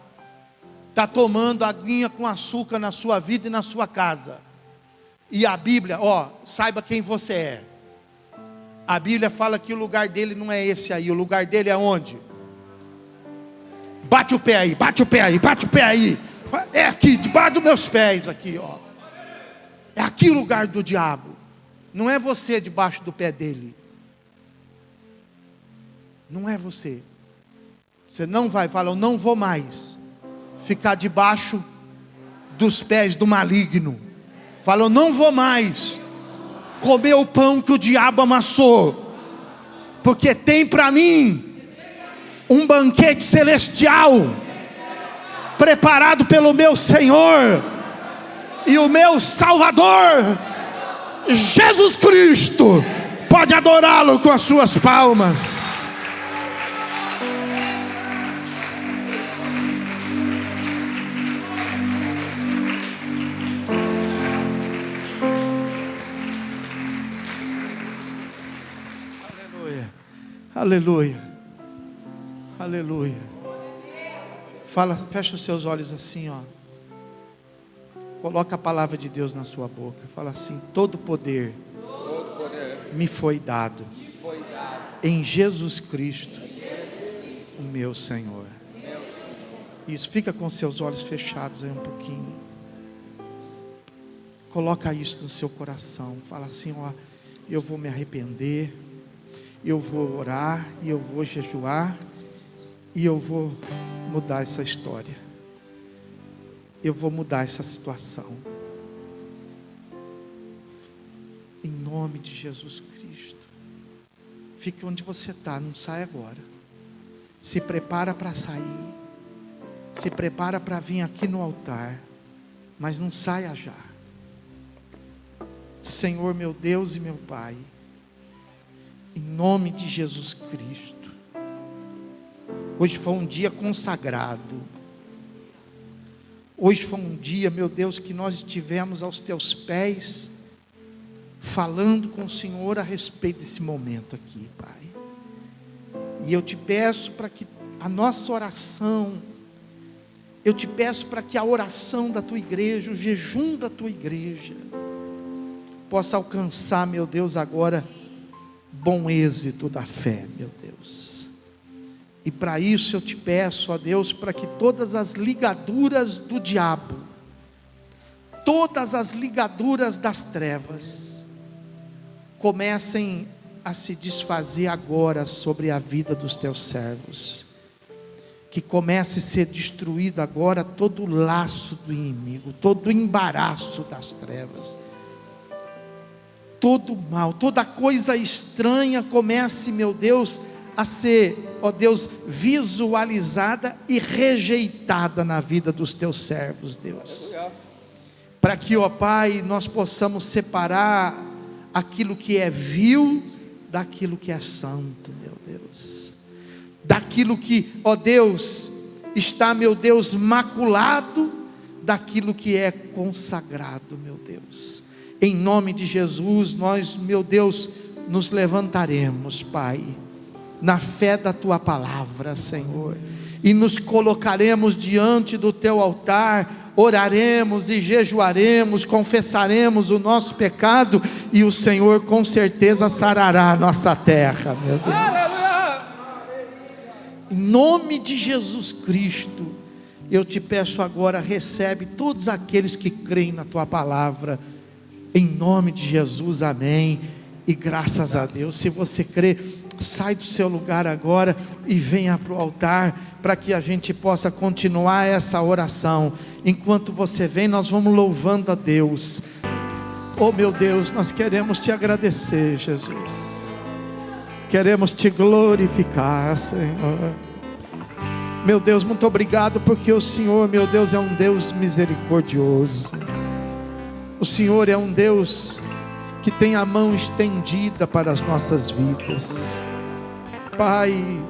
Speaker 2: Está tomando aguinha com açúcar na sua vida e na sua casa. E a Bíblia, ó, saiba quem você é. A Bíblia fala que o lugar dele não é esse aí. O lugar dele é onde? Bate o pé aí, bate o pé aí, bate o pé aí. É aqui, debaixo dos meus pés aqui, ó. É aqui o lugar do diabo. Não é você debaixo do pé dele. Não é você. Você não vai falar, eu não vou mais ficar debaixo dos pés do maligno. Fala, eu não vou mais comer o pão que o diabo amassou. Porque tem para mim um banquete celestial preparado pelo meu Senhor e o meu Salvador Jesus Cristo. Pode adorá-lo com as suas palmas. Aleluia, aleluia. Fala, fecha os seus olhos assim, ó. Coloca a palavra de Deus na sua boca. Fala assim: todo poder me foi dado em Jesus Cristo, o meu Senhor. Isso, fica com seus olhos fechados aí um pouquinho. Coloca isso no seu coração. Fala assim, ó, eu vou me arrepender. Eu vou orar, e eu vou jejuar, e eu vou mudar essa história. Eu vou mudar essa situação. Em nome de Jesus Cristo. Fique onde você está, não sai agora. Se prepara para sair. Se prepara para vir aqui no altar. Mas não saia já. Senhor meu Deus e meu Pai, em nome de Jesus Cristo, hoje foi um dia consagrado. Hoje foi um dia, meu Deus, que nós estivemos aos teus pés, falando com o Senhor a respeito desse momento aqui, Pai. E eu te peço para que a nossa oração, eu te peço para que a oração da tua igreja, o jejum da tua igreja, possa alcançar, meu Deus, agora bom êxito da fé, meu Deus. E para isso eu te peço, ó Deus, para que todas as ligaduras do diabo, todas as ligaduras das trevas, comecem a se desfazer agora sobre a vida dos teus servos. Que comece a ser destruído agora todo o laço do inimigo, todo o embaraço das trevas. Todo mal, toda coisa estranha comece, meu Deus, a ser, ó Deus, visualizada e rejeitada na vida dos teus servos, Deus. Para que, ó Pai, nós possamos separar aquilo que é vil daquilo que é santo, meu Deus. Daquilo que, ó Deus, está, meu Deus, maculado, daquilo que é consagrado, meu Deus. Em nome de Jesus, nós, meu Deus, nos levantaremos, Pai, na fé da Tua palavra, Senhor, e nos colocaremos diante do Teu altar, oraremos e jejuaremos, confessaremos o nosso pecado, e o Senhor com certeza sarará a nossa terra, meu Deus. Em nome de Jesus Cristo, eu te peço agora, recebe todos aqueles que creem na Tua palavra, em nome de Jesus, amém, e graças a Deus. Se você crê, sai do seu lugar agora e venha para o altar, para que a gente possa continuar essa oração. Enquanto você vem, nós vamos louvando a Deus. Oh meu Deus, nós queremos te agradecer, Jesus. Queremos te glorificar, Senhor. Meu Deus, muito obrigado, porque o Senhor, meu Deus, é um Deus misericordioso. O Senhor é um Deus que tem a mão estendida para as nossas vidas. Pai,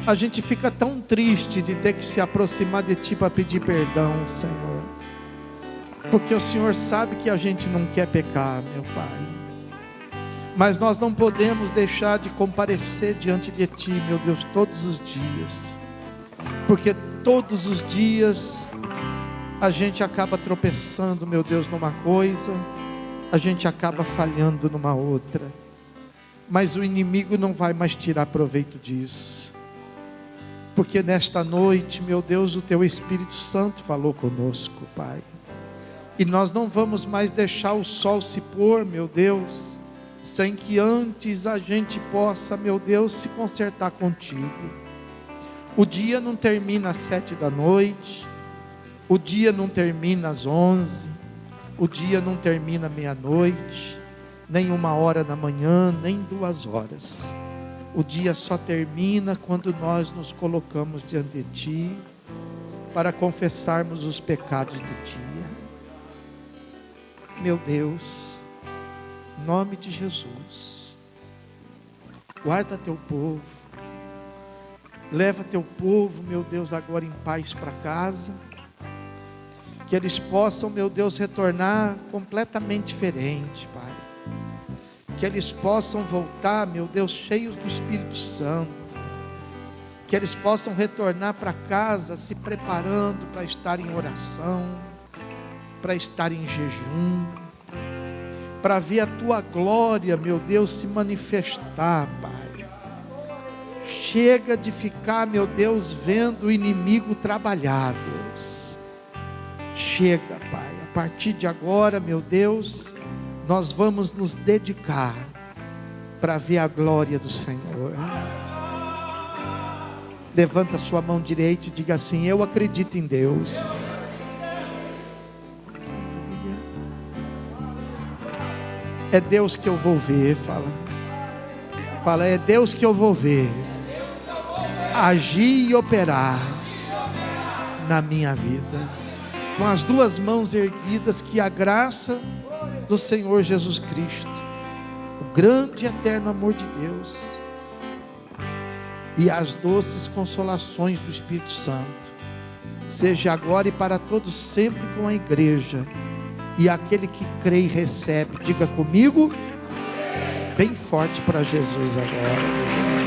Speaker 2: a gente fica tão triste de ter que se aproximar de Ti para pedir perdão, Senhor, porque o Senhor sabe que a gente não quer pecar, meu Pai, mas nós não podemos deixar de comparecer diante de Ti, meu Deus, todos os dias, porque todos os dias a gente acaba tropeçando, meu Deus, numa coisa, a gente acaba falhando numa outra, mas o inimigo não vai mais tirar proveito disso, porque nesta noite, meu Deus, o Teu Espírito Santo falou conosco, Pai, e nós não vamos mais deixar o sol se pôr, meu Deus, sem que antes a gente possa, meu Deus, se consertar contigo. O dia não termina às 7 da noite, o dia não termina às 11, o dia não termina meia-noite, nem 1h da manhã, nem 2 horas. O dia só termina quando nós nos colocamos diante de Ti, para confessarmos os pecados do dia. Meu Deus, em nome de Jesus, guarda Teu povo, leva Teu povo, meu Deus, agora em paz para casa, que eles possam, meu Deus, retornar completamente diferente, Pai, que eles possam voltar, meu Deus, cheios do Espírito Santo, que eles possam retornar para casa se preparando para estar em oração, para estar em jejum, para ver a Tua glória, meu Deus, se manifestar, Pai. Chega de ficar, meu Deus, vendo o inimigo trabalhar, Deus. Chega, Pai. A partir de agora, meu Deus, nós vamos nos dedicar para ver a glória do Senhor. Levanta a sua mão direita e diga assim: eu acredito em Deus. É Deus que eu vou ver. Fala, é Deus que eu vou ver agir e operar na minha vida. Com as 2 mãos erguidas, que a graça do Senhor Jesus Cristo, o grande e eterno amor de Deus e as doces consolações do Espírito Santo seja agora e para todos sempre com a igreja. E aquele que crê e recebe, diga comigo, bem forte para Jesus agora.